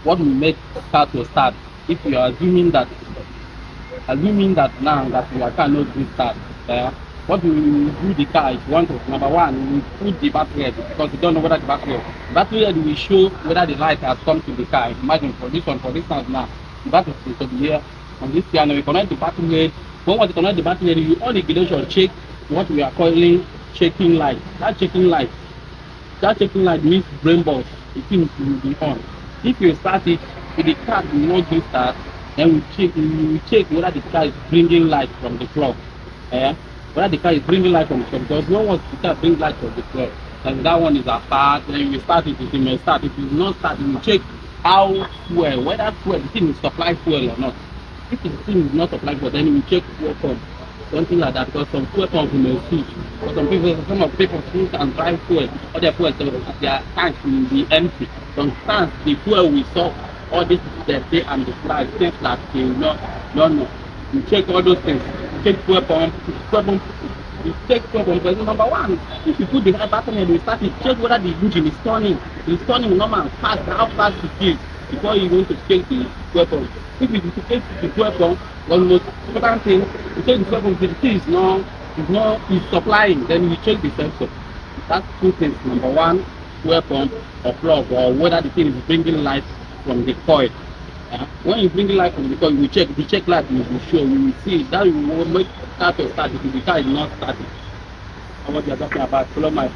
what will make car to start if you are assuming that now that your car no gree start. What we will do the car is want to number one we will put the battery head because we don't know whether the battery head will show whether the light has come to the car. Imagine for this one for instance now the battery is to be here on this piano we connect the battery head. When we connect the battery head you on the ignition check what we are calling checking light. That checking light means brain box. The thing will be on. If you start it, if the car will not do start, then we check whether the car is bringing light from the plug. Whether the car is bringing light from the plug. Because no one the car bring light from the plug. And that one is apart. Then you start it may start. If you not start, you check how fuel, whether fuel, the thing is supply fuel or not. If the thing is not supply fuel, then you check fuel pump. Something like that because some fuel pumps may switch. For some of people think and drive fuel, other fuel their tanks will be empty. Sometimes the fuel will solve all this dirty and the flag things that they not know. You check all those things. You check fuel pump. You check fuel pump. Because number one, if you put the high battery and you start to check whether the engine is turning. It's turning normal fast, how fast it is before you going to check the fuel pump. If you check the fuel pump, one most important thing, you check the fuel pump, if the thing is supplying, then you check the sensor. That's two things. Number one, fuel pump or plug, or whether the thing is bringing light from the coil. When you bring the light from the coil, you check the check light will be show. You will see that you will make car to start if the car is not starting. What you are talking about, follow my